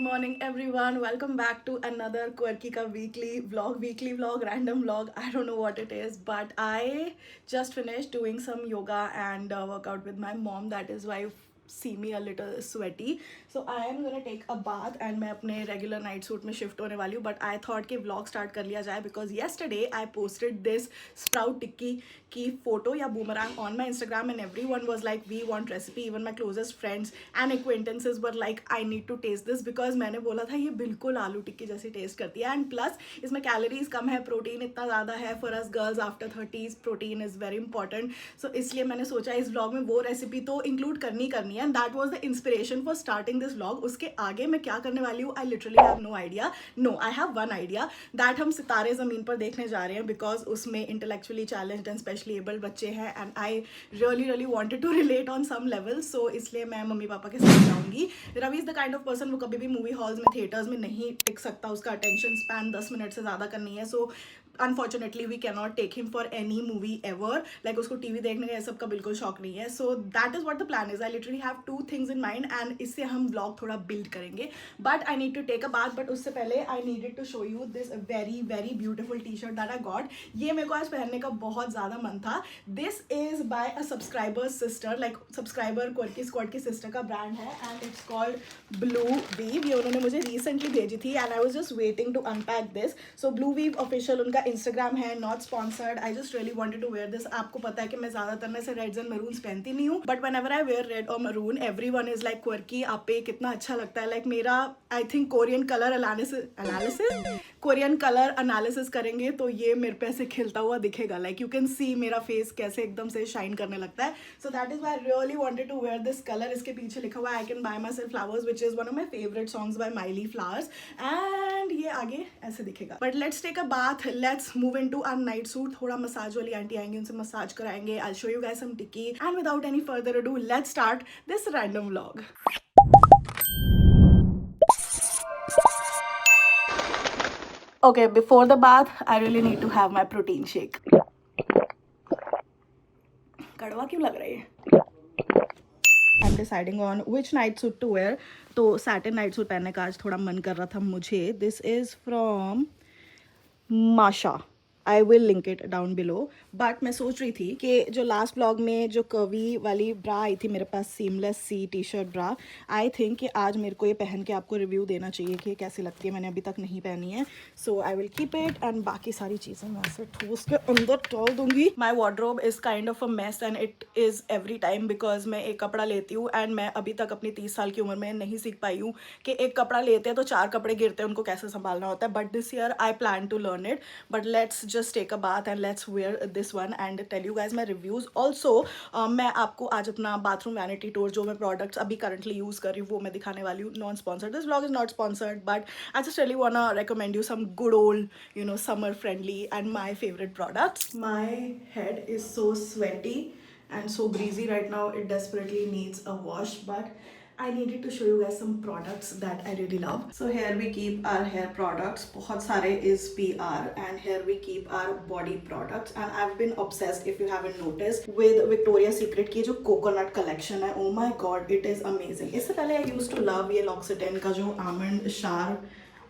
Good morning, everyone. Welcome back to another Quirky ka weekly vlog, random vlog. I don't know what it is, but I just finished doing some yoga and workout with my mom. That is why you see me a little sweaty. So I am gonna take a bath and मैं अपने regular night suit में shift होने वाली हूँ. But I thought कि vlog start कर लिया जाए because yesterday I posted this sprout tikki की photo या boomerang on my Instagram and everyone was like we want recipe. Even my closest friends and acquaintances were like I need to taste this because मैंने बोला था ये बिल्कुल आलू टिक्की जैसी test करती है. And plus इसमें कैलोरीज कम है, प्रोटीन इतना ज़्यादा है. For us girls after 30s protein is very important. So इसलिए मैंने सोचा इस व्लॉग में वो रेसिपी तो इंक्लूड करनी है. And that was the inspiration for starting this vlog. उसके आगे मैं क्या करने वाली हूँ I literally have no idea. No, I have one idea that हम सितारे ज़मीन पर देखने जा रहे हैं बिकॉज उसमें intellectually challenged and specially abled बच्चे हैं and I really wanted to relate on some level. So इसलिए मैं मम्मी पापा के साथ जाऊँगी. Ravi is the kind of person वो कभी भी मूवी हॉल्स में थिएटर्स में नहीं टिक सकता. उसका अटेंशन स्पैन 10 मिनट से ज़्यादा का नहीं है. So unfortunately we can not take him for any movie ever. Like उसको टीवी देखने का सब का बिल्कुल शौक नहीं है. So that is what the plan is. I literally have two things in mind and इससे हम व्लॉग थोड़ा बिल्ड करेंगे. But I need to take a bath. But उससे पहले I needed to show you this very beautiful T shirt that I got. ये मेरे को आज पहनने का बहुत ज़्यादा मन था. This is by a subscriber sister. Like subscriber quirky squad की सिस्टर का ब्रांड है and it's called blue weave. ये उन्होंने मुझे रिसेंटली भेजी थी and I was just waiting to unpack this. So blue weave official उनका इंस्टाग्राम है. Not sponsored. I just really wanted to wear this. आपको पता है कि मैं ज्यादातर में से रेड्स एंड मरून्स पहनती नहीं हूँ. But whenever I wear red और maroon everyone is like quirky आप पे कितना अच्छा लगता है. लाइक मेरा I think Korean colour analysis करेंगे तो ये मेरे पे ऐसे खिलता हुआ दिखेगा. लाइक यू कैन सी मेरा फेस कैसे एकदम से शाइन करने लगता है. So that is why I really wanted to wear this colour. इसके पीछे लिखा हुआ है I can buy myself flowers which is one of my favourite songs by Miley flowers. And ये आगे ऐसे दिखेगा. But let's take a bath. Let's move into our night suit. थोड़ा मसाज वाली आंटी आएंगी, उनसे massage कराएंगे. I show you guys some tikki and without any further ado let's start this random vlog. Okay, before the bath, I really need to have my protein shake. कड़वा क्यों लग रही है? I'm deciding on which night suit to wear. तो satin night suit पहनने का आज थोड़ा मन कर रहा था मुझे. This is from Masha. I will link it down below. But मैं सोच रही थी कि जो लास्ट ब्लॉग में जो कर्वी वाली ब्रा आई थी मेरे पास, सीमलेस सी T shirt bra, I think कि आज मेरे को ये पहन के आपको रिव्यू देना चाहिए कि कैसी लगती है. मैंने अभी तक नहीं पहनी है. So I will keep it and बाकी सारी चीज़ें मैं ऐसे ठूस के अंदर डाल दूंगी. My wardrobe is kind of a mess and it is every time because मैं एक कपड़ा लेती हूँ एंड मैं अभी तक अपनी 30 साल की उम्र में नहीं सीख पाई हूँ कि एक कपड़ा लेते हैं तो 4 कपड़े गिरते हैं, उनको कैसे संभालना होता है. But this year I plan to learn it. But let's just take a bath and let's wear this one and tell you guys my reviews. Also मैं आपको आज अपना बाथरूम वैनिटी टूर जो मैं प्रोडक्ट्स अभी करंटली यूज़ कर रही हूँ वो मैं दिखाने वाली हूँ. Non sponsored. This vlog is not sponsored but I just really want recommend you some good old summer friendly and my favorite products. My head is so sweaty and so greasy right now. It desperately needs a wash, but I needed to show you guys some products that I really love. So here we keep our hair products. बहुत सारे is PR and here we keep our body products and I've been obsessed, if you haven't noticed, with Victoria's Secret की जो coconut collection है. Oh my god, it is amazing. इससे पहले I used to love ये L'Occitane का जो almond shower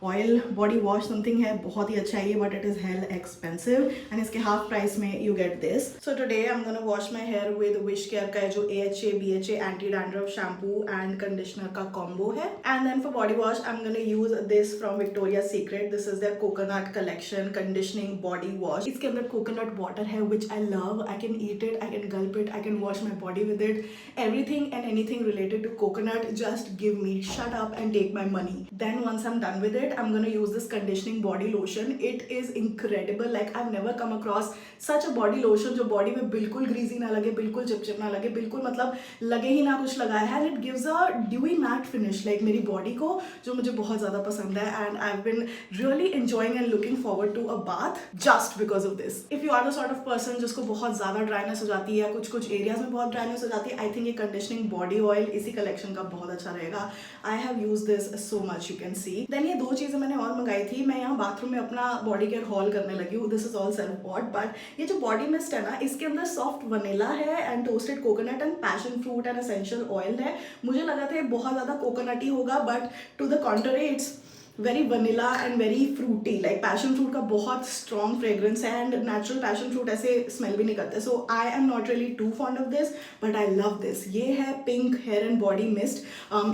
oil body wash something है, बहुत ही अच्छा है ये, but it is hell expensive and इसके हाफ प्राइस में you get this. So today I am gonna wash my hair with wish care का जो AHA BHA anti dandruff shampoo and conditioner का कॉम्बो है. And then for body wash I am gonna use this from Victoria Secret. This is their coconut collection conditioning body wash. इसके अंदर coconut water है which I love. I can eat it, I can gulp it, I can wash my body with it. Everything and anything related to coconut just give me shut up and take my money. Then once I am done with it, I'm gonna use this conditioning body lotion. It is incredible. Like I've never come across such a body lotion जो body में बिल्कुल greasy ना लगे, बिल्कुल चिपचिप ना लगे, बिल्कुल मतलब लगे ही ना कुछ लगाया है. And it gives a dewy matte finish like मेरी body को, जो मुझे बहुत ज़्यादा पसंद है. And I've been really enjoying and looking forward to a bath just because of this. If you are the sort of person जिसको बहुत ज़्यादा dryness हो जाती है, कुछ areas में बहुत dryness हो जाती है, I think ये conditioning body oil इसी collection का बहुत अच्छा रहेगा. I have used this so much, you can see. Then ये दो चीज़ें मैंने और मंगाई थी। मैं यहाँ बाथरूम में अपना बॉडी केयर हॉल करने लगी हूँ। This is all self bought, but ये जो बॉडी मिस्ट है ना, इसके अंदर सॉफ्ट वनीला है and toasted coconut and passion fruit and essential oil है। मुझे लगा था ये बहुत ज़्यादा कोकोनटी होगा, but to the contrary it's very vanilla and very fruity. Like passion fruit का बहुत स्ट्रॉन्ग फ्रेग्रेंस है एंड नेचुरल पैशन फ्रूट ऐसे स्मेल भी नहीं करते। So I am not really too fond of this, but I love this. ये है pink hair and body mist.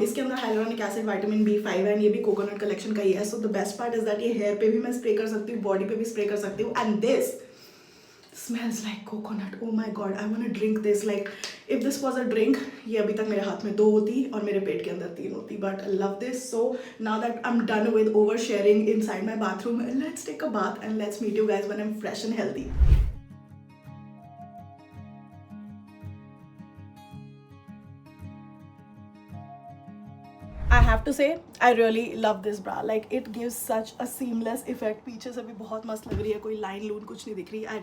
इसके अंदर hyaluronic acid, vitamin B5 and ये भी कोकोनट कलेक्शन का ही है। So the best part is that ये hair पे भी मैं स्प्रे कर सकती हूँ, बॉडी पे भी स्प्रे कर सकती हूँ, and this smells like coconut. Oh my god, I want to drink this. Like if this was a drink, ये अभी तक मेरे हाथ में 2 होती और मेरे पेट के अंदर 3 होती. But I love this. So now that I'm done with oversharing inside my bathroom, let's take a bath and let's meet you guys when I'm fresh and healthy. I have to say, I really love this bra. Like it gives such a seamless effect. पीछे से भी बहुत मस्त लग रही है, कोई line लून कुछ नहीं दिख रही. I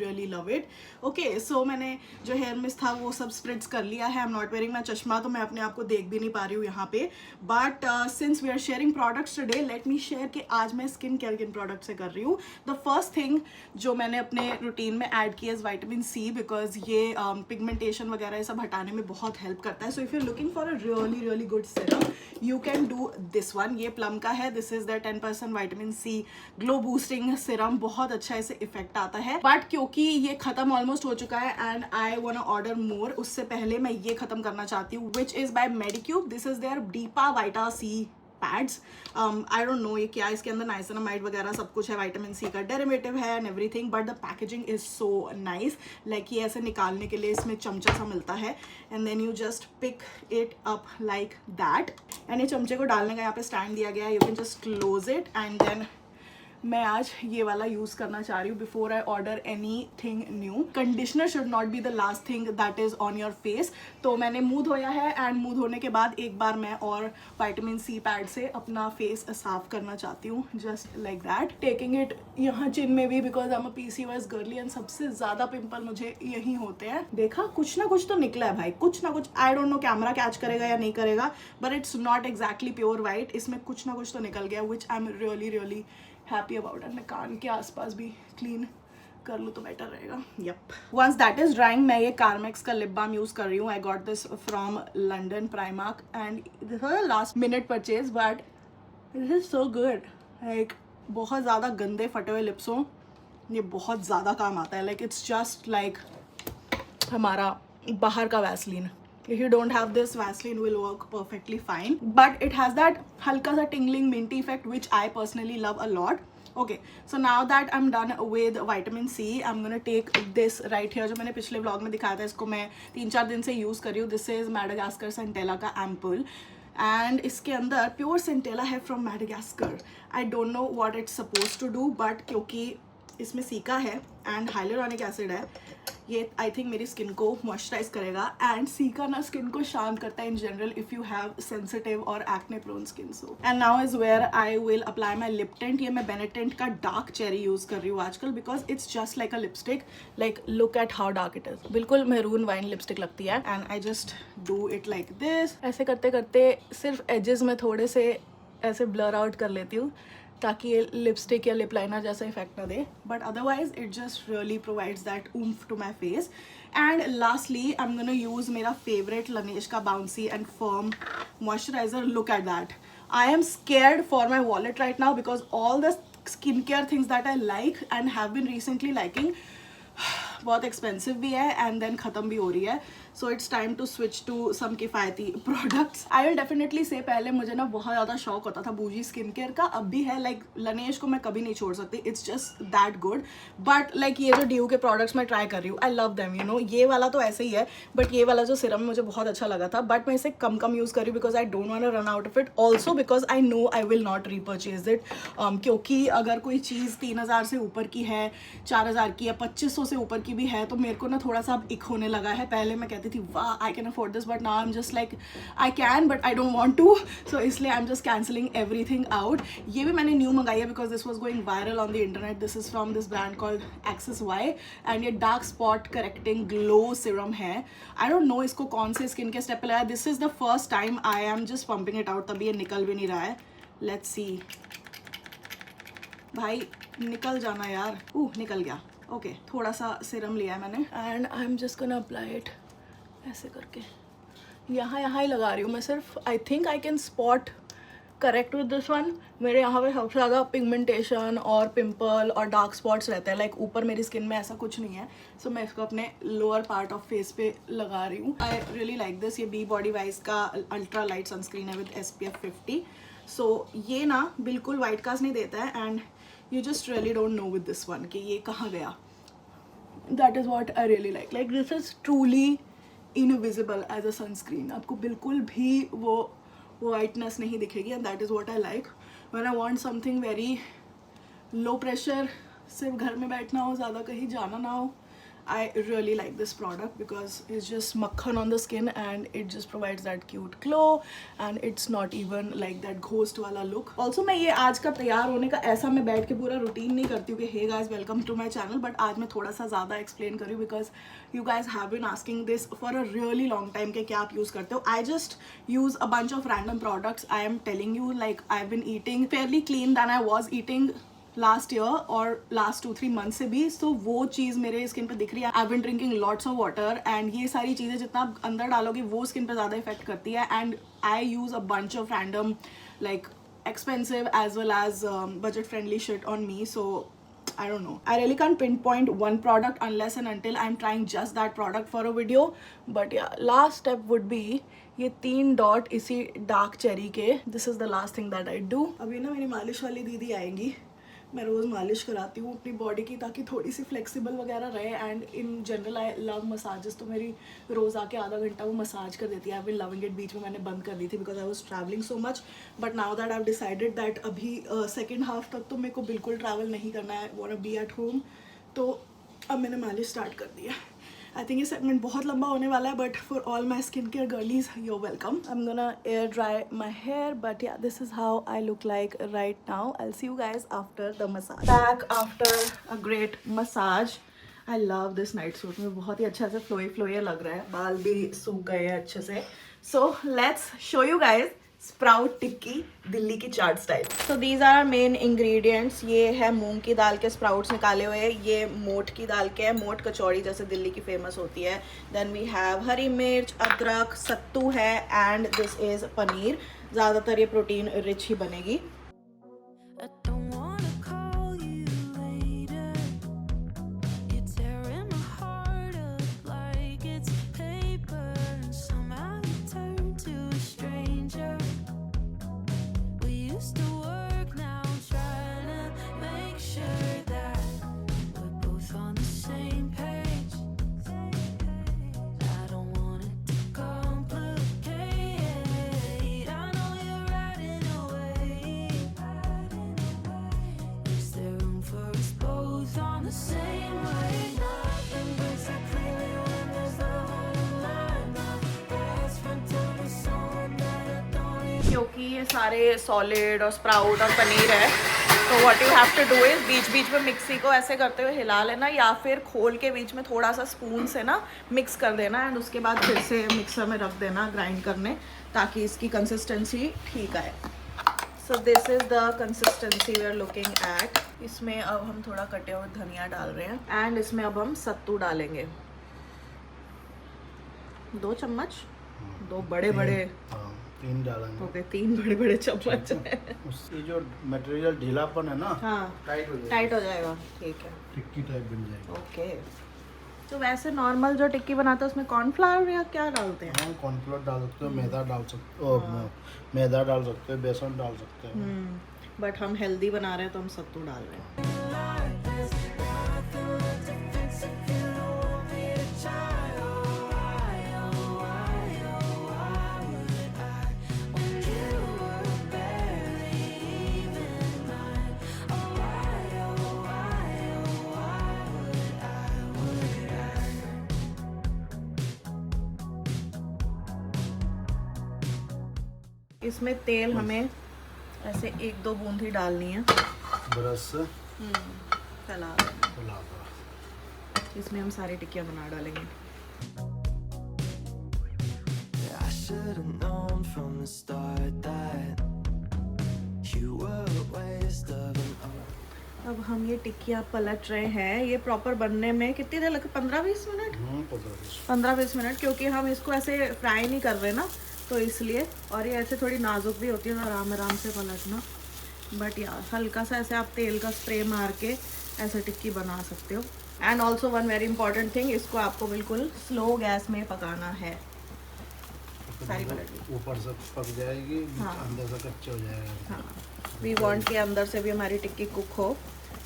really love it. Okay, so मैंने जो हेयर मिस्ट था वो सब स्प्रिट्स कर लिया है. I'm not wearing my चश्मा, तो मैं अपने आप को देख भी नहीं पा रही हूँ यहाँ पे. But since we are sharing products today, let me share कि आज मैं स्किन केयर किन प्रोडक्ट से कर रही हूँ. The first thing जो मैंने अपने रूटीन में ऐड किया है विटामिन C, बिकॉज ये पिगमेंटेशन वगैरह ये सब हटाने में बहुत हेल्प करता है. So if you are looking for a really good serum, you can do this one. ये प्लम का है. This is the 10% vitamin C glow boosting serum. बहुत अच्छा इसे इफेक्ट आता है, बट क्योंकि ये खत्म ऑलमोस्ट हो चुका है and I want to order more, उससे पहले मैं ये खत्म करना चाहती हूँ, which is by Medicube. This is their deep vita C pads. I don't know ये क्या, इसके अंदर नाइसिनामाइड वगैरह सब कुछ है, विटामिन C का डेरिवेटिव है and everything, but the packaging is so nice. Like ये ऐसे निकालने के लिए इसमें चमचा सा मिलता है and then you just pick it up like that. And ये चमचे को डालने का यहाँ पे स्टैंड दिया गया है. You can just close it and then मैं आज ये वाला यूज़ करना चाह रही हूँ before I order anything new. Conditioner should not be the last thing that is on your face. तो मैंने मुंह धोया है एंड मुंह धोने के बाद एक बार मैं और विटामिन C पैड से अपना फेस साफ करना चाहती हूँ, just like that. Taking it यहाँ चिन में भी, because I am a PCOS girly and सबसे ज़्यादा पिंपल मुझे यहीं होते हैं. देखा, कुछ ना कुछ तो निकला है भाई, कुछ ना कुछ. I don't know camera catch करेगा या नहीं करेगा, but it's not exactly pure white. इसमें कुछ ना कुछ तो निकल गया, which I am really happy about. And मैं कान के आसपास भी क्लीन कर लूँ तो बेटर रहेगा. Yep, once that is drying, मैं ये कार्मेक्स का लिप बाम यूज कर रही हूँ. I got this from London Primark and this was last minute purchase, but this is so good. Like बहुत ज़्यादा गंदे फटे हुए लिप्स हों, ये बहुत ज़्यादा काम आता है. लाइक इट्स जस्ट लाइक हमारा बाहर का Vaseline. If you don't have this, Vaseline will work perfectly fine, but it has that halka sa tingling minty effect, which I personally love a lot. Okay, so now that I'm done with vitamin C, I'm gonna take this right here. जो मैंने पिछले vlog में दिखाया था, इसको मैं 3-4 दिन से यूज़ कर रही हूँ. This is Madagascar Centella का ampoule. एंड इसके अंदर प्योर सेंटेला है from Madagascar. I don't know what it's suppose to do, but क्योंकि इसमें सीका है एंड हाइलोरॉनिक एसिड है, ये आई थिंक मेरी स्किन को मॉइस्चराइज करेगा. एंड सीका ना स्किन को शांत करता है in general if you have sensitive or acne prone skin. So and now is where I will apply my lip tint. ये मैं बेनेटेंट का डार्क चेरी यूज़ कर रही हूँ आजकल, because it's just like a lipstick. Like look at how dark it is. बिल्कुल maroon wine lipstick लगती है. And I just do it like this. ऐसे करते करते सिर्फ एजेस में थोड़े से ऐसे ब्लर आउट कर लेती हूँ, ताकि ये लिपस्टिक या लिप लाइनर जैसा इफेक्ट ना दे, but otherwise it just really provides that oomph to my face. And lastly I am gonna use मेरा फेवरेट Laneige का bouncy and firm moisturiser. Look at that. I am scared for my wallet right now, because all the skin care things that I like and have been recently liking बहुत expensive भी है and देन ख़त्म भी हो रही है. So it's time to switch to some किफ़ायती प्रोडक्ट्स. आई विल डेफिनेटली से पहले मुझे ना बहुत ज़्यादा शौक होता था बूजी स्किन केयर का, अब भी है. लाइक Laneige को मैं कभी नहीं छोड़ सकती, it's just that good. But like ये जो ड्यू के प्रोडक्ट्स मैं ट्राई कर रही हूँ, I love them. You know, ये वाला तो ऐसे ही है, बट ये वाला जो सिरम मुझे बहुत अच्छा लगा था, बट मैं इसे कम यूज़ कर रही हूँ because I don't want to run out of it. Also because I know I will not repurchase it, क्योंकि अगर कोई चीज़ 3000 से ऊपर की है, 4000 की या 2500 से ऊपर की भी है, तो मेरे को ना थोड़ा सा अब इक होने लगा है. पहले मैं कहती थी वाह I can afford this, but now I am just like I can but I don't want to. So इसलिए I am just cancelling everything out. ये भी मैंने न्यू मंगाई है because this was going viral on the internet. This is from this brand called Axis Y and ये dark spot correcting glow serum है. I don't no इसको कौन से स्किन के स्टेप पे लगाया. This is the first time I am just pumping it out, तभी ये निकल भी नहीं रहा है. Let's see. भाई निकल जाना यार। निकल गया। ओके, थोड़ा सा सीरम लिया है मैंने and I am just gonna apply it ऐसे करके। यहाँ ही लगा रही हूँ मैं सिर्फ। I think I can spot correct with this one. मेरे यहाँ पे सबसे ज़्यादा पिगमेंटेशन और पिंपल और डार्क स्पॉट्स रहते हैं। लाइक ऊपर मेरी स्किन में ऐसा कुछ नहीं है, सो मैं इसको अपने लोअर पार्ट ऑफ फेस पे लगा रही हूँ। I really like this. ये बी बॉडी वाइज का अल्ट्रा लाइट सनस्क्रीन है विद SPF 50। सो ये ना बिल्कुल वाइट कास्ट नहीं देता है and you just really don't know with this one कि ये कहाँ गया। That is what I really like this is truly invisible as a sunscreen. आपको बिल्कुल भी वो वाइटनेस नहीं दिखेगी and that is what I like when I want something very low pressure, सिर्फ घर में बैठना हो, ज़्यादा कहीं जाना ना हो। I really like this product because it's just makhan on the skin and it just provides that cute glow and it's not even like that ghost wala look. Also मैं ये आज का तैयार होने का ऐसा मैं बैठ के पूरा रूटीन नहीं करती हूँ कि hey guys welcome to my channel, but आज मैं थोड़ा सा ज़्यादा एक्सप्लेन करूँ because you guys have been asking this for a really long time कि क्या आप यूज़ करते हो. I just use a bunch of random products. I am telling you like I've been eating fairly clean than I was eating last year और last 2-3 month से भी. सो वो चीज़ मेरे स्किन पे दिख रही है. I been drinking lots of water and ये सारी चीज़ें जितना आप अंदर डालोगे वो स्किन पे ज़्यादा इफेक्ट करती है. And I use a bunch of random like expensive as well as budget friendly shit on me. So I don't know, I really can't pinpoint one product unless and until I'm trying just that product for a video. But yeah, last step would be ये 3 dot इसी dark cherry के. This is the last thing that I do. अभी ना मेरी मालिश वाली दीदी आएंगी. मैं रोज़ मालिश कराती हूँ अपनी बॉडी की ताकि थोड़ी सी फ्लेक्सिबल वगैरह रहे. And in general I love massages. तो मेरी रोज़ आके आधा घंटा वो मसाज कर देती है. I will loving it. बीच में मैंने बंद कर दी थी because I was travelling so much. But now that I have decided that अभी सेकेंड हाफ तक तो मेरे को बिल्कुल ट्रैवल नहीं करना है. Want to be at home. तो अब मैंने मालिश स्टार्ट कर दिया. आई थिंक ये सेगमेंट बहुत लंबा होने वाला है but for all my skin care girlies you're welcome. I'm gonna air dry my hair, but yeah, this is how I look like right now. I'll see you guys after the massage. Back after a great massage. I love this night suit. मुझे बहुत ही अच्छा से flowy लग रहा है. बाल भी सूख गए हैं अच्छे से. So let's show you guys sprout tikki Delhi की chaat style. So these are main ingredients. ये है मूंग की दाल के स्प्राउट्स निकाले हुए. ये मोठ की दाल के है. मोठ कचौड़ी जैसे दिल्ली की फेमस होती है. देन वी हैव हरी मिर्च, अदरक, सत्तू है एंड दिस इज पनीर. ज़्यादातर ये प्रोटीन रिच ही बनेगी. क्योंकि ये सारे सॉलिड और स्प्राउट और पनीर है तो what you have to do is बीच बीच में मिक्सी को ऐसे करते हुए हिला लेना या फिर खोल के बीच में थोड़ा सा स्पून से ना मिक्स कर देना एंड उसके बाद फिर से मिक्सर में रख देना ग्राइंड करने ताकि इसकी कंसिस्टेंसी ठीक आए. So this is the consistency we are looking at. इसमें अब हम थोड़ा कटे हुए धनिया डाल रहे हैं एंड इसमें अब हम सत्तू डालेंगे 2 चम्मच. 2 बड़े 3 डालेंगे. ओके 3 बड़े चम्मच. उसकी जो मटेरियल ढीलापन है ना, हाँ टाइट हो जाएगा. ठीक है, टिक्की टाइप बन जाएगी. ओके. तो वैसे नॉर्मल जो टिक्की बनाते हैं उसमें कॉर्नफ्लावर या क्या डालते हैं? हाँ, कॉर्नफ्लोर डाल सकते हो, मैदा डाल सकते हो, मैदा डाल सकते हो, बेसन डाल सकते हो. बट हम हेल्दी बना रहे हैं तो हम सत्तू डाल रहे हैं. इसमें तेल हमें ऐसे 1-2 बूंद ही डालनी है. ब्रश से फैला इसमें हम सारी टिक्कियाँ बना डालेंगे. I should have known from the start that हम ये टिक्कियाँ पलट रहे हैं। ये प्रॉपर बनने में कितनी देर लगे? 15-20 मिनट। 15-20 मिनट, क्योंकि हम इसको ऐसे फ्राई नहीं कर रहे ना, तो इसलिए। और ये ऐसे थोड़ी नाजुक भी होती है, तो आराम आराम से पलटना। बट यार हल्का सा ऐसे आप तेल का स्प्रे मार के ऐसे टिक्की बना सकते हो। And also one very important thing, इसको आपको बिल्कुल स्लो गैस में पकाना है। सारी पलट ऊपर से पक जाएगी, हाँ। अंदर से कच्चे हो जाएगा। हाँ, वी वांट कि अंदर से भी हमारी टिक्की कुक हो,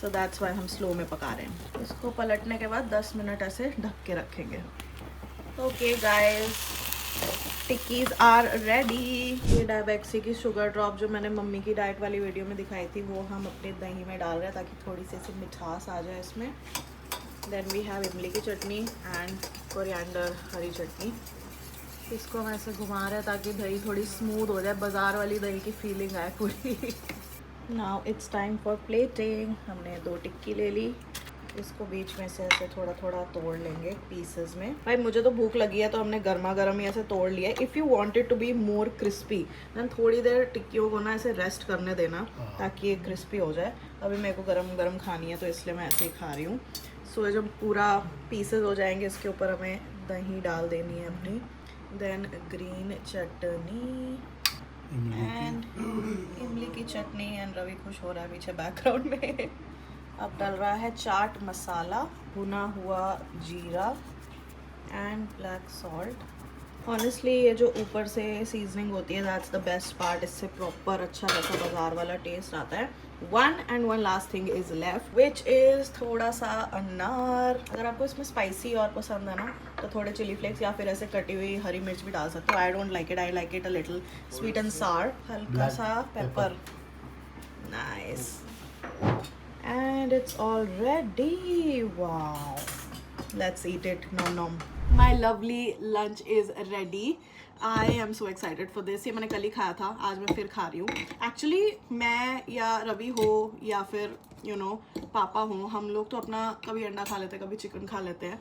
सो दैट्स वाई हम स्लो में पका रहे हैं। इसको पलटने के बाद 10 मिनट ऐसे ढक के रखेंगे। Okay guys, tikkis are ready. ये डायबेक्सी की शुगर ड्रॉप जो मैंने मम्मी की डाइट वाली वीडियो में दिखाई थी, वो हम अपने दही में डाल रहे हैं ताकि थोड़ी सी ऐसी मिठास आ जाए इसमें। देन वी हैव इमली की चटनी एंड कोरिएंडर हरी चटनी। इसको हम ऐसे घुमा रहे हैं ताकि दही थोड़ी स्मूथ हो जाए, बाजार वाली दही की फीलिंग आए पूरी। Now it's time for plating. हमने 2 टिक्की ले ली, इसको बीच में से ऐसे थोड़ा थोड़ा तोड़ लेंगे पीसेस में। भाई मुझे तो भूख लगी है, तो हमने गर्मा गर्म ही ऐसे तोड़ लिया। If you wanted to be more crispy then थोड़ी देर टिक्कियों को ना ऐसे रेस्ट करने देना ताकि ये क्रिस्पी हो जाए। अभी मेरे को गरम गरम खानी है, तो इसलिए मैं ऐसे ही खा रही हूँ। सो जब पूरा पीसेस हो जाएंगे, इसके ऊपर हमें दही डाल देनी है अपनी। देन ग्रीन चटनी एंड इमली की चटनी। एंड रवि खुश हो रहा है पीछे बैकग्राउंड में। अब डल रहा है चाट मसाला, भुना हुआ जीरा एंड ब्लैक सॉल्ट। ऑनेस्टली ये जो ऊपर से सीजनिंग होती है, दैट्स द बेस्ट पार्ट। इससे प्रॉपर अच्छा जैसा बाजार वाला टेस्ट आता है। One last thing is left, which is थोड़ा सा अनार। अगर आपको इसमें स्पाइसी और पसंद है ना, तो थोड़े चिली फ्लेक्स या फिर ऐसे कटी हुई हरी मिर्च भी डाल सकते हो। I don't like it, I like it a little sweet and सार। हल्का सा paper, nice. And it's all ready. Wow. Let's eat it. Nom nom. My lovely lunch is ready. I am so excited for this. ये मैंने कल ही खाया था, आज मैं फिर खा रही हूँ। Actually मैं या रवि हो या फिर पापा हो, हम लोग तो अपना कभी अंडा खा लेते हैं, कभी चिकन खा लेते हैं,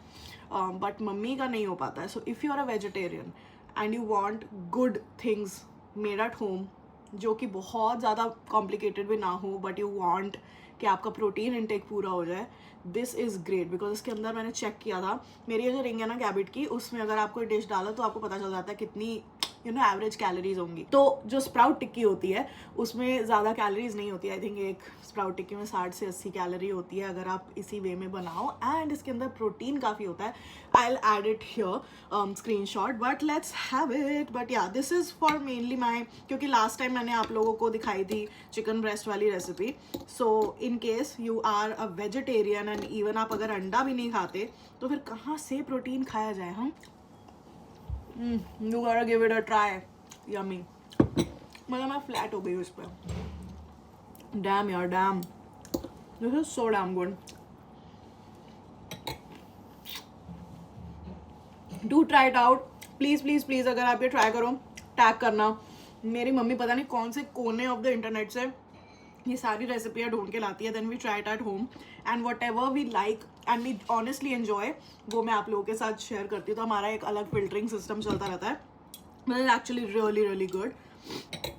बट मम्मी का नहीं हो पाता है। So if you are a vegetarian and you want good things made at home, जो कि बहुत ज़्यादा कॉम्प्लिकेटेड भी ना हो, बट यू वांट कि आपका प्रोटीन इनटेक पूरा हो जाए, दिस इज़ ग्रेट। बिकॉज इसके अंदर मैंने चेक किया था, मेरी ये जो रिंग है ना कैबिट की, उसमें अगर आप कोई डिश डालो तो आपको पता चल जाता है कितनी एवरेज कैलोरीज होंगी। तो जो स्प्राउट टिक्की होती है उसमें ज़्यादा कैलोरीज नहीं होती। आई थिंक एक स्प्राउट टिक्की में 60 से 80 कैलोरी होती है अगर आप इसी वे में बनाओ। एंड इसके अंदर प्रोटीन काफ़ी होता है। I will add it here screenshot, but let's have it. But yeah this is for mainly my, क्योंकि लास्ट टाइम मैंने आप लोगों को दिखाई थी चिकन ब्रेस्ट वाली recipe. So in case you are a vegetarian and even आप अगर अंडा भी नहीं खाते, तो फिर कहाँ से प्रोटीन खाया जाए। हम you gotta give it a try. Yummy. मतलब मैं फ्लैट हो गई हूँ इस पर। डैम यार dam, this is so damn good. Do try it out please please please. अगर आप ये ट्राई करो, टैग करना। मेरी मम्मी पता नहीं कौन से कोने ऑफ द इंटरनेट से ये सारी रेसिपियाँ ढूंढ के लाती है। Then we try it at home and whatever we like and we honestly enjoy, वो मैं आप लोगों के साथ शेयर करती हूँ। तो हमारा एक अलग फिल्टरिंग सिस्टम चलता रहता है। मतलब actually really really good.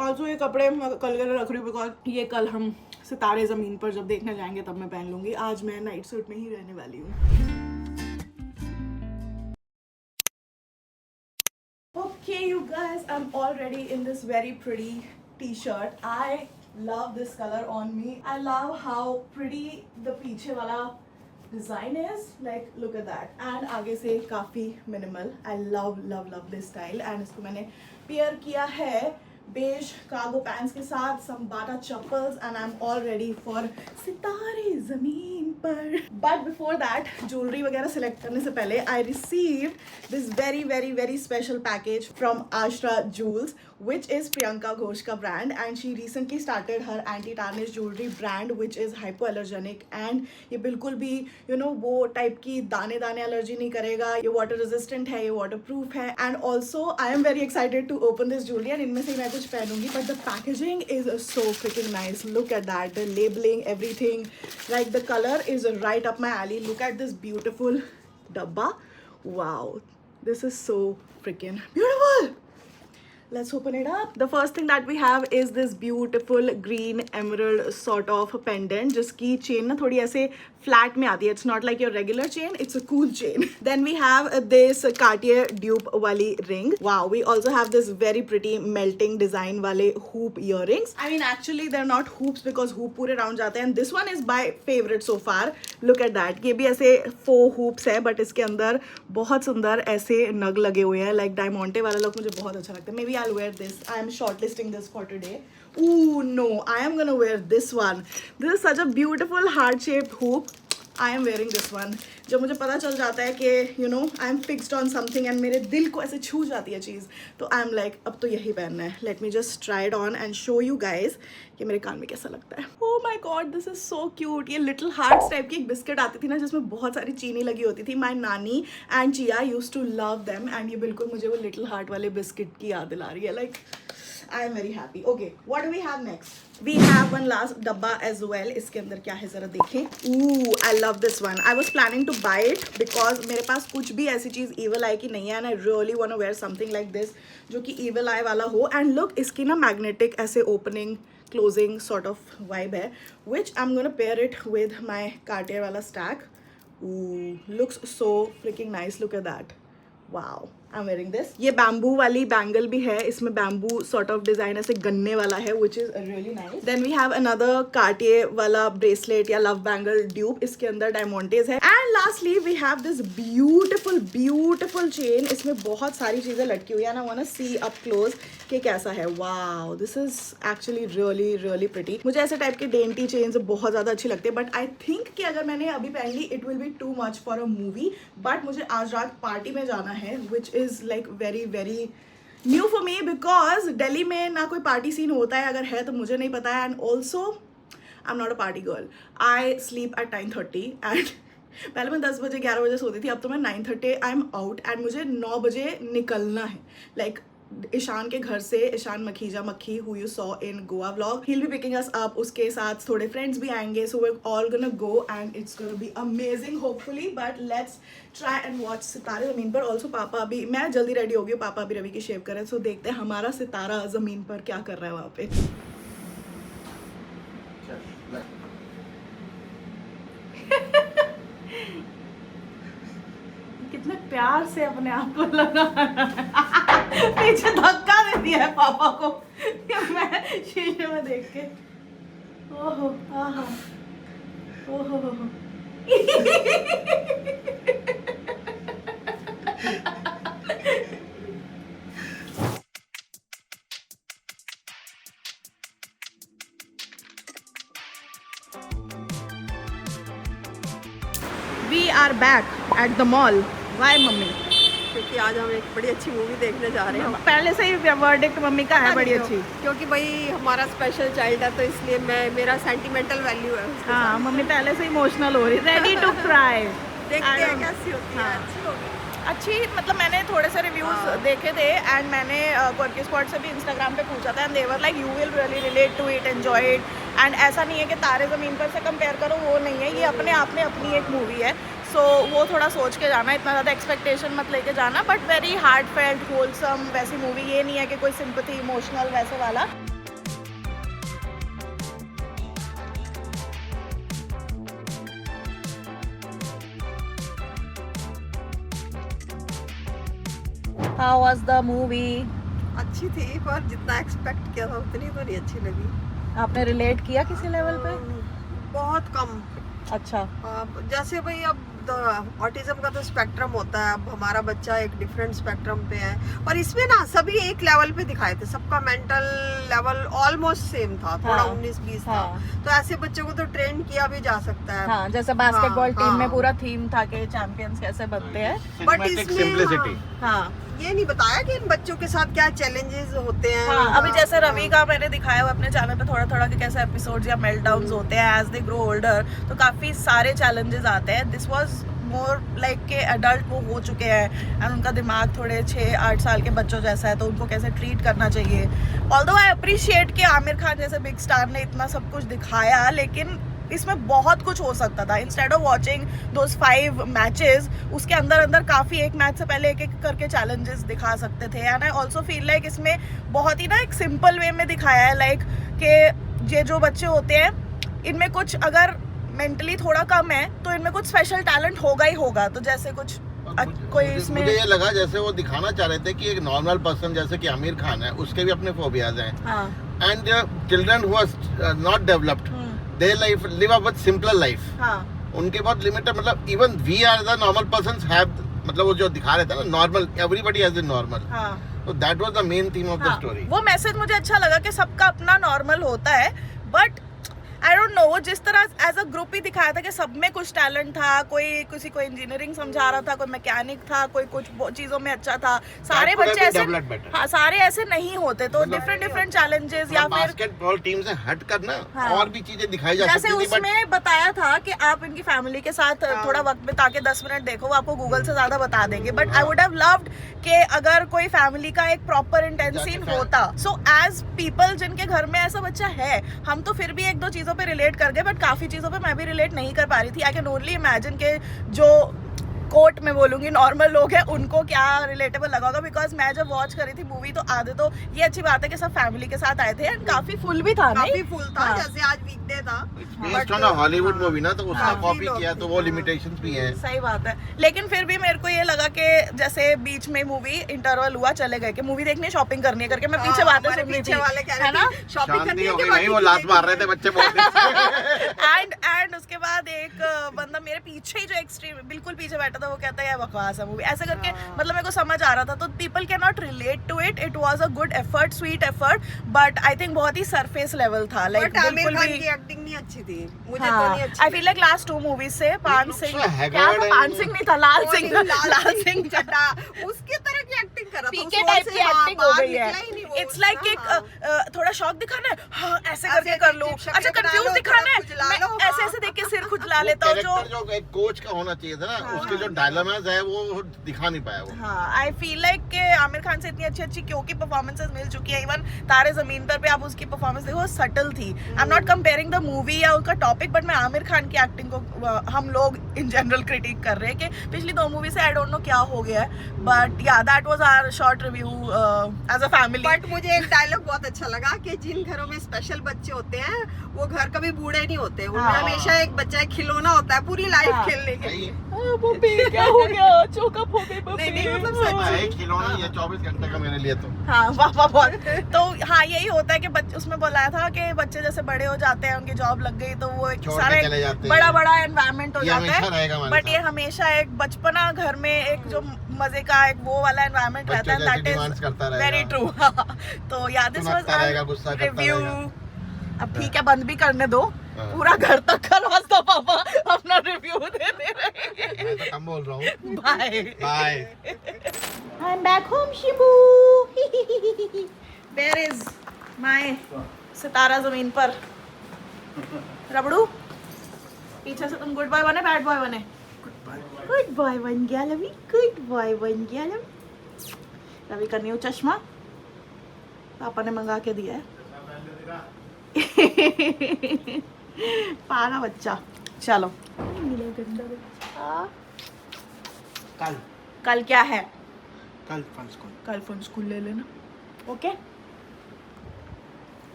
Also ये कपड़े मैं कल के लिए रख रही हूँ, बिकॉज ये कल हम सितारे ज़मीन पर जब देखने जाएंगे तब मैं पहन लूँगी। आज मैं नाइट सूट में ही रहने वाली हूँ। Okay, you guys, I'm already in this very pretty t-shirt. I love this color on me. I love how pretty the पीछे वाला design is. Like, look at that. And आगे से काफ़ी minimal. I love love love this style. And इसको मैंने pair किया है beige cargo pants के साथ, some Bata chappals, and I'm all ready for सितारे ज़मीन पर। But before that, ज्वेलरी वगैरह सिलेक्ट करने से पहले I received this very very very special package from Ashra Jewels, which is Priyanka Ghosh का brand, and she recently started her anti-tarnish jewelry brand, which is hypoallergenic, and ये बिल्कुल भी वो type की दाने दाने एलर्जी नहीं करेगा। ये वाटर रेजिस्टेंट है, ये वाटर प्रूफ है। And also I am very excited to open this jewellery, and इनमें से मैं कुछ पहनूंगी। But the packaging is so freaking nice. Look at that, the labelling, everything, like the colour is right up my alley. Look at this beautiful डब्बा, wow, this is so freaking beautiful. Let's open it up. The first thing that we have is this beautiful green emerald sort of pendant, जिसकी chain ना थोड़ी ऐसे flat में आती है. It's not like your regular chain. It's a cool chain. Then we have this Cartier dupe वाली ring. Wow. We also have this very pretty melting design वाले hoop earrings. I mean, actually they're not hoops because hoop पूरे round जाते हैं. And this one is my favorite so far. Look at that. ये भी ऐसे 4 hoops है, but इसके अंदर बहुत सुंदर ऐसे नग लगे हुए हैं. Like diamante वाला look मुझे बहुत अच्छा लगता है. Maybe I'll wear this. I am shortlisting this for today. Ooh, no, I am gonna wear this one. This is such a beautiful heart-shaped hoop. I am wearing this one. जब मुझे पता चल जाता है कि you know I am fixed on something and मेरे दिल को ऐसे छू जाती है चीज़, तो I am like अब तो यही पहनना है. Let me just try it on and show you guys कि मेरे कान में कैसा लगता है. Oh my god, this is so cute. ये Little Hearts टाइप की एक बिस्किट आती थी ना जिसमें बहुत सारी चीनी लगी होती थी. My नानी and Chia used to love them and ये बिल्कुल मुझे वो Little Heart वाले बिस्किट की याद दिला रही है. Like I am very happy. Okay, what do we have next? We have one last डब्बा as well. इसके अंदर क्या है जरा देखें. Ooh, I love this one. I was planning to buy it because मेरे पास कुछ भी ऐसी चीज़ evil eye की नहीं है and I really want to wear something like this जो कि evil eye वाला हो. And look, इसकी ना magnetic ऐसे opening closing sort of vibe है, which I'm gonna pair it with my Cartier वाला stack. Ooh, looks so freaking nice. Look at that. Wow. I'm wearing this. ये bamboo वाली bangle भी है. इसमें बैम्बू sort of design ऐसे गन्ने वाला है, which is really nice. Then we have another Cartier वाला bracelet या love bangle dupe. इसके अंदर diamantes है. And lastly we have this beautiful beautiful chain. इसमें बहुत सारी चीजें लटकी हुई है. And I wanna see up close कि कैसा है. Wow, this is actually really really pretty. मुझे ऐसे टाइप के dainty chains बहुत ज़्यादा अच्छी लगती है. But I think कि अगर मैंने अभी पहन ली it will be too much for a movie. But मुझे आज रात पार्टी में जाना है, which is like very very new for me because Delhi में ना कोई पार्टी सीन होता है, अगर है तो मुझे नहीं पता है. And also I'm not a party girl. I sleep at 9:30 and पहले मैं 10 बजे 11 बजे सोती थी. अब तो मैं 9:30 आई एम आउट एंड मुझे 9 बजे निकलना है. लाइक ईशान के घर से, Ishaan Makhija Makkhi who you saw in Goa vlog, he will be picking us up. उसके साथ थोड़े फ्रेंड्स भी आएंगे. So we are all gonna go and it's gonna be amazing hopefully. But let's try and watch Sitaare Zameen पर. ऑल्सो पापा भी, मैं जल्दी रेडी हो गई हूँ, पापा भी रवि की शेव कर रहे हैं. सो देखते हैं हमारा सितारा ज़मीन पर क्या कर रहा है वहाँ पे. कितने प्यार से अपने आप को लगा पीछे धक्का दे दिया है पापा को मैं शीशे में देख के. ओहो आहा ओहो We are back at the mall. Why mummy? क्योंकि आज हम एक बड़ी अच्छी मूवी देखने जा रहे हैं. पहले से ही वर्डिक्ट मम्मी का है बड़ी अच्छी. क्योंकि भाई हमारा स्पेशल चाइल्ड है तो इसलिए मेरा सेंटिमेंटल वैल्यू है. हाँ, मम्मी पहले से इमोशनल हो रही. Ready to cry. देखते हैं कैसी होती है. अच्छी होगी. अच्छी मतलब मैंने थोड़े से रिव्यूज देखे थे एंड मैंने क्वर्की स्पॉट से भी इंस्टाग्राम पे पूछा था and they were like you will really relate to it, enjoy it. And ऐसा नहीं है कि तारे ज़मीन पर से कंपेयर करो, वो नहीं है. ये अपने आप में अपनी एक मूवी है. सो वो थोड़ा सोच के जाना, इतना ज़्यादा एक्सपेक्टेशन मत लेके जाना. But very heart felt wholesome वैसी मूवी. ये नहीं है कि कोई सिंपथी इमोशनल वैसे वाला. How was the movie? अच्छी थी पर जितना एक्सपेक्ट किया था उतनी तो नहीं अच्छी लगी. आपने रिलेट किया किसी लेवल पे? बहुत कम. अच्छा. जैसे भाई अब ऑटिज्म का तो स्पेक्ट्रम होता है. अब हमारा बच्चा एक डिफरेंट स्पेक्ट्रम पे है और इसमें ना सभी एक लेवल पे दिखाए थे. सबका मेंटल लेवल ऑलमोस्ट सेम था. थोड़ा 19-20 था. तो ऐसे बच्चों को तो ट्रेन किया भी जा सकता है. हाँ, जैसे बास्केटबॉल टीम में पूरा थीम था कि चैंपियंस कैसे बनते हैं. बट इसमें हाँ ये नहीं बताया कि इन बच्चों के साथ क्या चैलेंजेस होते हैं. हाँ, अभी जैसे रवि का मैंने दिखाया हुआ अपने चैनल पे थोड़ा थोड़ा कि कैसे एपिसोड्स या मेल्टडाउन्स होते हैं एज दे ग्रो ओल्डर. तो काफ़ी सारे चैलेंजेस आते हैं. दिस वाज मोर लाइक के एडल्ट वो हो चुके हैं एंड उनका दिमाग थोड़े 6-8 साल के बच्चों जैसा है, तो उनको कैसे ट्रीट करना चाहिए. ऑल्दो आई अप्रिशिएट कि आमिर खान जैसे बिग स्टार ने इतना सब कुछ दिखाया, लेकिन इसमें बहुत कुछ हो सकता था. Instead of watching those 5 matches, उसके अंदर अंदर काफ़ी एक मैच से पहले एक एक करके चैलेंजेस दिखा सकते थे. And I also feel like इसमें बहुत ही ना एक सिंपल वे में दिखाया है, लाइक कि ये जो बच्चे होते हैं इनमें कुछ अगर मेंटली थोड़ा कम है तो इनमें कुछ स्पेशल टैलेंट होगा ही होगा. तो जैसे कुछ कोई इसमें मुझे ये लगा जैसे वो दिखाना चाह रहे थे कि एक नॉर्मल पर्सन जैसे कि आमिर खान है, उसके भी अपने फोबियाज हैं. हाँ. And children who are not developed, they life live a बहुत सिंपल लाइफ. हाँ. उनके बहुत लिमिटेड, मतलब even we are the normal persons have, मतलब वो जो दिखा रहे थे ना normal, everybody has a normal. हाँ. तो that was the main theme of the story. वो मैसेज मुझे अच्छा लगा कि सबका अपना नॉर्मल होता है, बट आई डोंट नो, वो जिस तरह एज अ ग्रुप ही दिखाया था कि सब में कुछ टैलेंट था. कोई किसी को इंजीनियरिंग समझा रहा था, कोई मैकेनिक था, कोई कुछ चीजों में अच्छा था. सारे बच्चे ऐसे, हाँ, सारे ऐसे नहीं होते. तो डिफरेंट चैलेंजेस या फिर बास्केटबॉल टीम से हट कर ना हाँ. और भी चीजें दिखाई जा जैसे सकती थी. उसमें बताया था कि आप इनकी फैमिली के साथ थोड़ा वक्त बिता के 10 मिनट देखो, वो आपको गूगल से ज्यादा बता देंगे. But I would have loved कि अगर कोई फैमिली का एक प्रॉपर इंटेंस सीन होता. सो एज पीपल जिनके घर में ऐसा बच्चा है, हम तो फिर भी एक दो चीजों पे रिलेट कर गए, बट काफी चीजों पे मैं भी रिलेट नहीं कर पा रही थी. आई कैन ओनली इमेजिन के जो कोट में बोलूंगी नॉर्मल लोग हैं उनको क्या रिलेटेबल लगा होगा. बिकॉज मैं जब वॉच करी थी मूवी तो आधे तो ये अच्छी बात है कि सब फैमिली के साथ आए थे एंड काफी फुल भी था. काफी फुल था. हाँ. जैसे आज वीकडे था, based on a Hollywood movie ना, तो उसका हाँ, कॉपी किया तो वो लिमिटेशंस भी हैं. सही बात है. लेकिन फिर भी मेरे को ये लगा कि जैसे बीच में मूवी इंटरवल हुआ, चले गए कि मूवी देखनी, शॉपिंग करनी है करके मैं पीछे बातें सुन रही थी, वाले कह है ना. रहे शॉपिंग शांति करनी हो है गई भाई, वो लात मार रहे थे बच्चे बहुत. एंड उसके बाद एक बंदा मेरे पीछे ही जो एक्सट्रीम बिल्कुल पीछे बैठा था, वो कहता है यार बकवास है मूवी, ऐसे करके. मतलब मेरे को समझ आ रहा था. तो people can not relate to it. It was a good effort, sweet effort, but I think बहुत ही सरफेस लेवल था. लाइक बिल्कुल भी की एक्टिंग नहीं अच्छी थी. मुझे तो नहीं अच्छी. I feel like last 2 movies से पान सिंह, है क्या था, पान सिंह नहीं था, लाल सिंह, लाल सिंह चड्ढा उसकी तरह की एक्टिंग कर रहा था. पीके टाइप की एक्टिंग हो गई है. इट्स लाइक एक थोड़ा शौक दिखाना है, हाँ ऐसे करके कर लूं. अच्छा कंफ्यूज दिखाना है, मैं ऐसे ऐसे देख के सिर खुजला लेता हूँ. जो एक कोच का होना चाहिए था ना, उसके जो डायलेमास है वो दिखा नहीं पाया वो. हाँ, आई फील लाइक कि आमिर खान से इतनी अच्छी क्योंकि परफॉर्मेंसेस मिल चुकी है. इवन तारे जमीन पर पे आप उसकी परफॉर्मेंस देखो, सटल थी. आई am not comparing the movie या उसका टॉपिक, बट मैं आमिर खान की एक्टिंग को हम लोग इन जनरल क्रिटिक कर रहे हैं कि पिछली 2 मूवी से आई डोंट नो क्या हो गया है. But yeah that was our short review as a family. But मुझे एक डायलॉग बहुत अच्छा लगा कि जिन घरों में स्पेशल बच्चे होते हैं वो घर कभी बूढ़े नहीं होते. उनमें हमेशा एक बच्चा एक खिलौना होता है पूरी लाइफ खेलने के लिए. क्या हो गया, चोकअप हो गई. नहीं मतलब सच एक खिलौना ये 24 घंटे का मेरे लिए तो. हाँ वाह बहुत. तो हाँ यही होता है कि बच्चे, उसमें बोला था कि बच्चे जैसे बड़े हो जाते हैं, उनकी जॉब लग गई तो वो एक छोड़ के सारा चले जाते हैं. बड़ा एनवायरनमेंट हो ये जाता हमेशा रहेगा है. हमारे बट ये साथ. हमेशा एक बचपना घर में एक जो मजे का एक वो वाला एनवायरनमेंट रहता है. बच्चों जैसी दैट demands करता इज रहेगा. Very true. तो या दिस वाज सुनाता रहेगा, गुस्सा करता रिव्यू. रहेगा. अब ठीक है, बंद भी करने दो. हाँ. पूरा घर तक करवा दो पापा, अपना रिव्यू दे रहे. मैं तो कम बोल रहा हूँ. Bye bye. I'm back home, Shibu. Where is my Sitaara Zameen Par Rabdu? पीछे से तुम गुड बॉय बने, बैड बॉय बने? गुड बॉय बन गया रवि, गुड बॉय बन गया रवि. रवि का न्यू चश्मा पापा ने मंगा के दिया है. पागल बच्चा. चलो कल क्या है? कल फोन स्कूल ले लेना. Okay.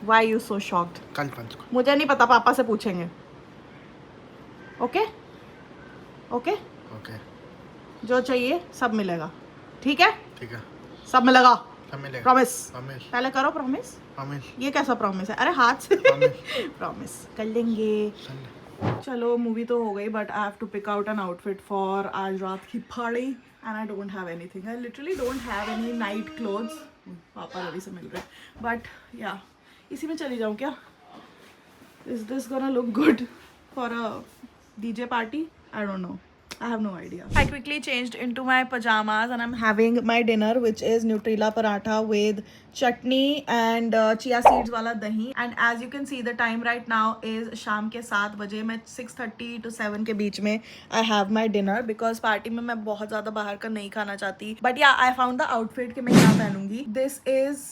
Why you so shocked? कल पंच को. मुझे नहीं पता, पापा से पूछेंगे. Okay okay. ओके. जो चाहिए सब मिलेगा. ठीक है, ठीक है. सब मिलेगा. सब मिलेगा. प्रॉमिस. प्रॉमिस. पहले करो प्रॉमिस. प्रॉमिस. ये कैसा प्रॉमिस है? अरे हाथ से. प्रॉमिस कर लेंगे. चलो मूवी तो हो गई, but I have to pick out an outfit for आज रात की party and I don't have anything. I literally don't have any night clothes. पापा रवि से मिल रहे हैं, बट या इसी में चली जाऊँ क्या? Is this gonna look good for a DJ party? I don't know. I have no idea. I quickly changed into my pajamas and I'm having my dinner, which is Nutrilla paratha with chutney and chia seeds wala dahi. And as you can see, the time right now is शाम के 7 बजे. मैं 6:30 to 7 के बीच में I have my dinner because party में मैं बहुत ज़्यादा बाहर का नहीं खाना चाहती. But yeah, I found the outfit कि मैं क्या पहनूंगी. This is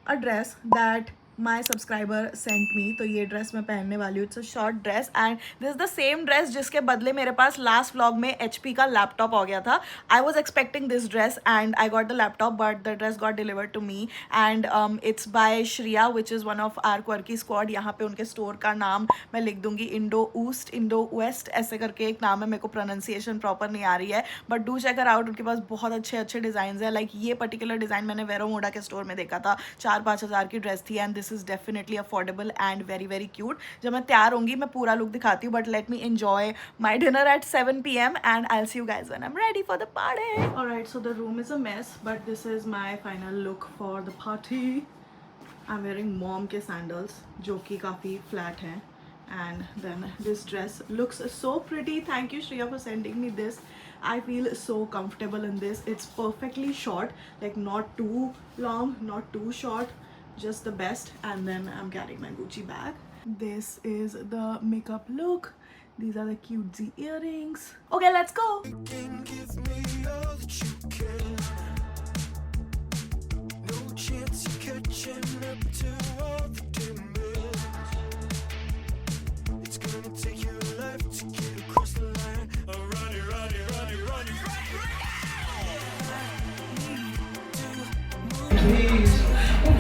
a dress that my subscriber sent me, तो ये ड्रेस मैं पहनने वाली हूँ. It's a short dress and this is the same dress जिसके बदले मेरे पास लास्ट व्लॉग में HP का लैपटॉप आ गया था. I was expecting this dress and I got the laptop but the dress got delivered to me and it's by Shriya which is one of are quirky squad. यहाँ पे उनके store का नाम मैं लिख दूंगी, इंडो ऊस्ट, इंडो वेस्ट ऐसे करके एक नाम है. मेरे को प्रोनाउंसिएशन प्रॉपर नहीं आ रही है बट डू चेक आउट. उनके पास बहुत अच्छे अच्छे डिज़ाइन है. लाइक ये पर्टिकुलर डिज़ाइन मैंने वेरोमोडा के स्टोर में देखा था, 4-5 हज़ार की ड्रेस थी and this is definitely affordable and very very cute. जब मैं तैयार होंगी मैं पूरा लुक दिखाती हूँ but let me enjoy my dinner at 7 p.m. and I'll see you guys when I'm ready for the party. Alright, so the room is a mess but this is my final look for the party. I'm wearing mom के sandals जो कि काफ़ी flat हैं and then this dress looks so pretty. Thank you Shriya for sending me this. I feel so comfortable in this. It's perfectly short, like not too long, not too short, just the best. And then I'm carrying my Gucci bag. This is the makeup look. These are the cutesy earrings. Okay, let's go.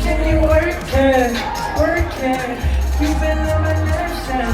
Can you work it? Work it. You've been on my nursing.